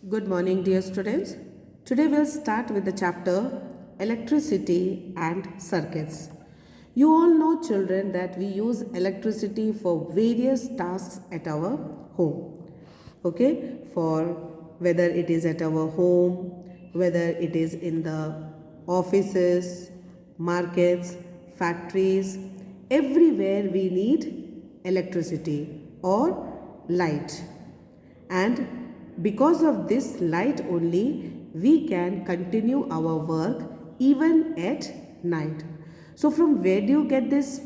Good morning, dear students. Today we'll start with the chapter Electricity and Circuits. You all know, children, that we use electricity for various tasks at our home. Okay, for whether it is at our home, whether it is in the offices, markets, factories, everywhere we need electricity or light. And because of this light only, we can continue our work even at night. So from where do you get this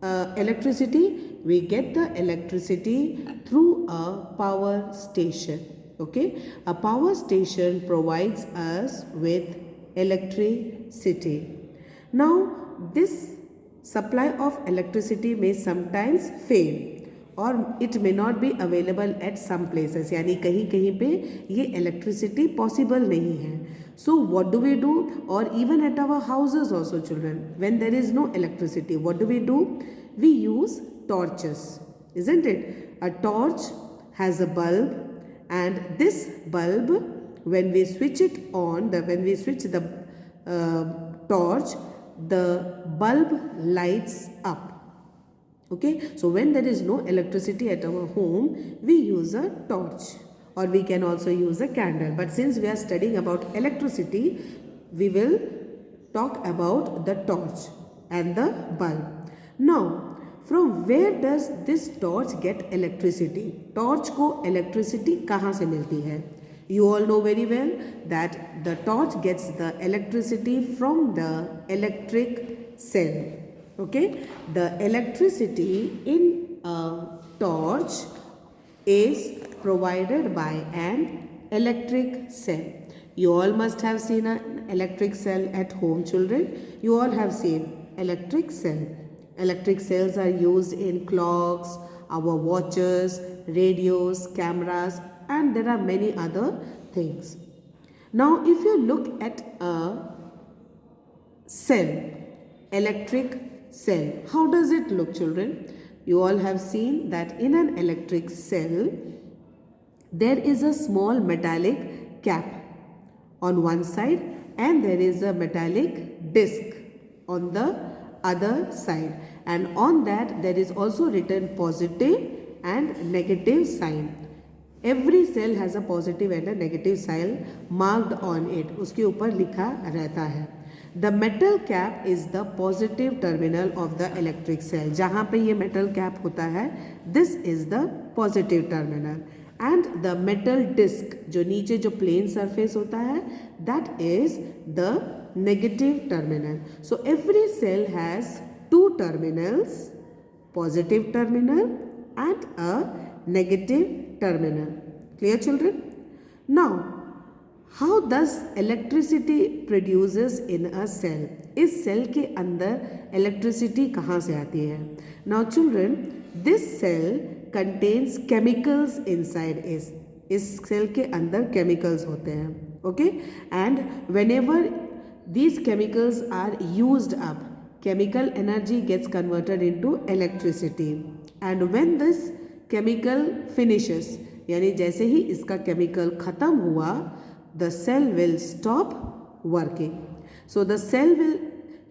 electricity? We get the electricity through a power station. Okay, a power station provides us with electricity. Now this supply of electricity may sometimes fail और it may not be available at some places, यानी कहीं कहीं पे ये electricity possible नहीं है. So what do we do? और even at our houses also, children, when there is no electricity, what do? We use torches, isn't it? A torch has a bulb, and this bulb, when we switch it on, when we switch the torch, the bulb lights up. Okay, so when there is no electricity at our home, we use a torch, or we can also use a candle. But since we are studying about electricity, we will talk about the torch and the bulb. Now, from where does this torch get electricity? Torch को electricity कहाँ से मिलती है? You all know very well that the torch gets the electricity from the electric cell. Okay, the electricity in a torch is provided by an electric cell. You all must have seen an electric cell at home, children. You all have seen electric cell. Electric cells are used in clocks, our watches, radios, cameras, and there are many other things. Now if you look at a cell, electric cell, how does it look, children? You all have seen that in an electric cell there is a small metallic cap on one side and there is a metallic disc on the other side, and on that there is also written positive and negative sign. Every cell has a positive and a negative sign marked on it. उसके ऊपर लिखा रहता है. The metal cap is the positive terminal of the electric cell. जहाँ पे ये metal cap होता है, this is the positive terminal. And the metal disc, जो नीचे जो plain surface होता है, that is the negative terminal. So every cell has two terminals, positive terminal and a negative terminal. Clear, children? Now, how does electricity produces in a cell? इस cell के अंदर electricity कहाँ से आती है? Now children, this cell contains chemicals inside it. इस cell के अंदर chemicals होते हैं. Okay? And whenever these chemicals are used up, chemical energy gets converted into electricity. And when this chemical finishes, यानी जैसे ही इसका chemical ख़त्म हुआ, the cell will stop working. So the cell will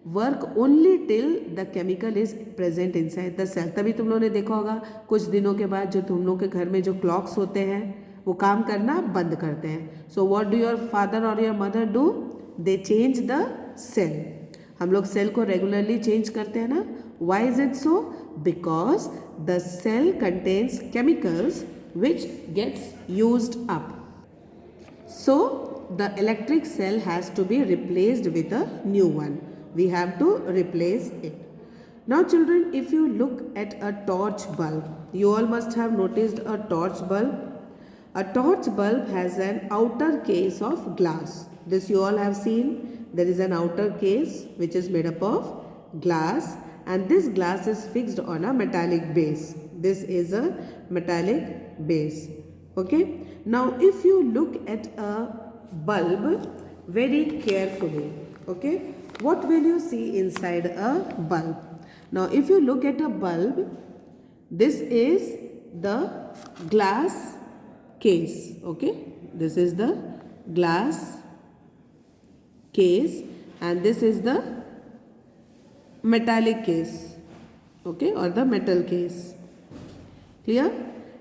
work only till the chemical is present inside the cell. तभी तुम लोगों ने देखा होगा कुछ दिनों के बाद जो तुम लोगों के घर में जो clocks होते हैं वो काम करना बंद करते हैं. So what do your father or your mother do? They change the cell. हम लोग cell को regularly change करते हैं ना? Why is it so? Because the cell contains chemicals which gets used up. So the electric cell has to be replaced with a new one. We have to replace it. Now children, if you look at a torch bulb, you all must have noticed a torch bulb. A torch bulb has an outer case of glass. This you all have seen. There is an outer case which is made up of glass, and this glass is fixed on a metallic base. This is a metallic base. Okay. Now if you look at a bulb very carefully, okay, what will you see inside a bulb? Now if you look at a bulb, this is the glass case. Okay, this is the glass case and this is the metallic case, okay, or the metal case. Clear?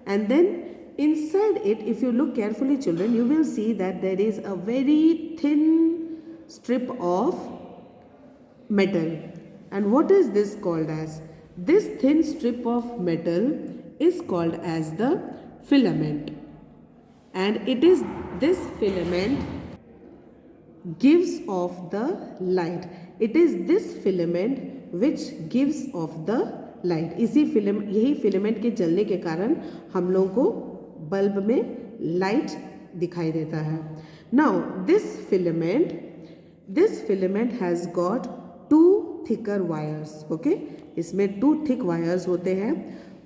And then inside it, if you look carefully children, you will see that there is a very thin strip of metal. And what is this called as? This thin strip of metal is called as the filament. And it is this filament gives off the light. It is this filament which gives off the light. इसी यही filament के जलने के कारण हम लोगों को bulb में लाइट दिखाई देता है. Now this filament has got 2 thicker wires. Okay, इसमें 2 थिक वायर्स होते हैं.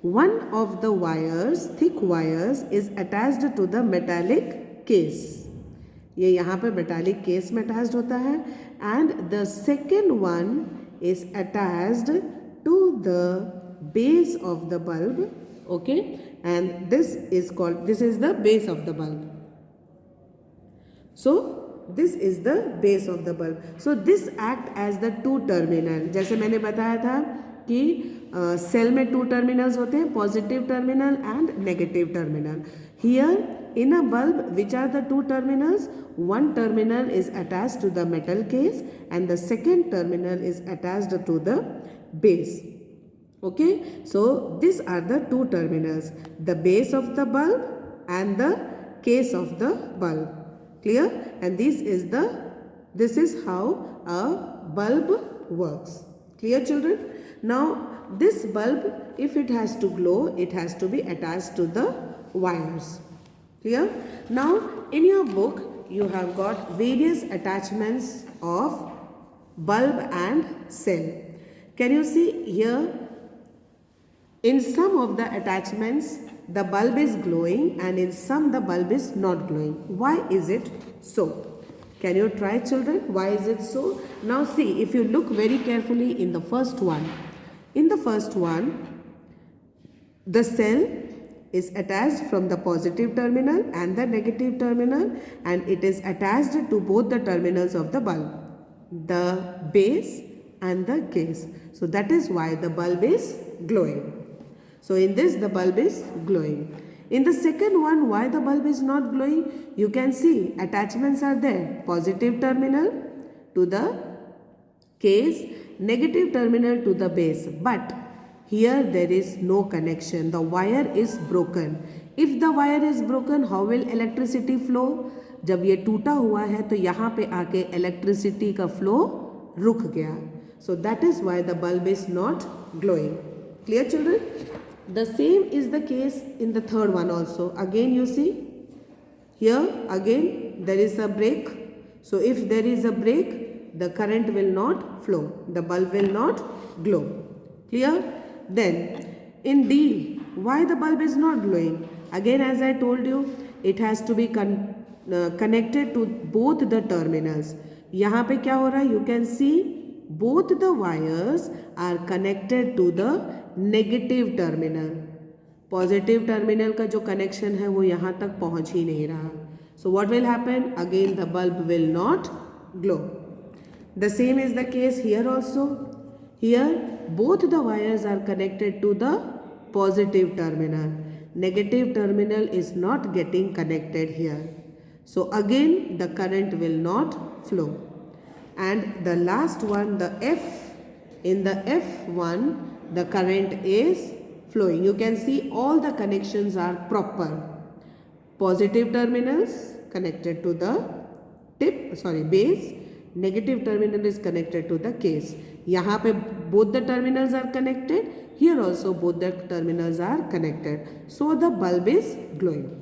One of the wires, thick wires, is attached to the metallic case. ये यहाँ पे मेटालिक केस में अटैच्ड होता है. And the second one is attached to the base of the bulb. Okay, and this is the base of the bulb. So this is the base of the bulb. So this act as the 2 terminal. जैसे मैंने बताया था कि cell में 2 terminals होते हैं, positive terminal and negative terminal. Here in a bulb, which are the 2 terminals? One terminal is attached to the metal case and the second terminal is attached to the base. Okay, so these are the 2 terminals, the base of the bulb and the case of the bulb. Clear? And this is how a bulb works. Clear children? Now this bulb, if it has to glow, it has to be attached to the wires. Clear? Now in your book you have got various attachments of bulb and cell. Can you see here? In some of the attachments the bulb is glowing and in some the bulb is not glowing. Why is it so? Can you try children? Why is it so? Now see, if you look very carefully in the first one. In the first one, the cell is attached from the positive terminal and the negative terminal and it is attached to both the terminals of the bulb, the base and the case. So that is why the bulb is glowing. So in this the bulb is glowing. In the second one, why the bulb is not glowing? You can see attachments are there. Positive terminal to the case, negative terminal to the base. But here there is no connection. The wire is broken. If the wire is broken, how will electricity flow? जब ये टूटा हुआ है तो यहाँ पे आके electricity का flow रुक गया. So that is why the bulb is not glowing. Clear children? The same is the case in the third one also. Again you see, here again there is a break. So if there is a break, the current will not flow. The bulb will not glow. Clear? Then in D, why the bulb is not glowing? Again as I told you, it has to be connected to both the terminals. यहाँ पे क्या हो रहा है? You can see both the wires are connected to the negative terminal. Positive terminal का जो connection है वो यहाँ तक पहुँच ही नहीं रहा. So what will happen? Again the bulb will not glow. The same is the case here also. Here both the wires are connected to the positive terminal. Negative terminal is not getting connected here. So again the current will not flow. And the last one, the F, in the F1 the current is flowing. You can see all the connections are proper. Positive terminals connected to the base. Negative terminal is connected to the case. यहाँ पे both the terminals are connected. Here also both the terminals are connected. So the bulb is glowing.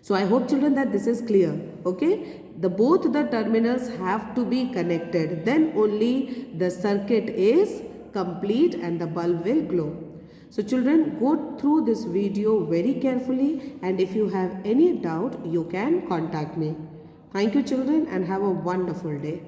So I hope children that this is clear. Okay. Both the terminals have to be connected. Then only the circuit is complete and the bulb will glow. So children, go through this video very carefully and if you have any doubt, you can contact me. Thank you children and have a wonderful day.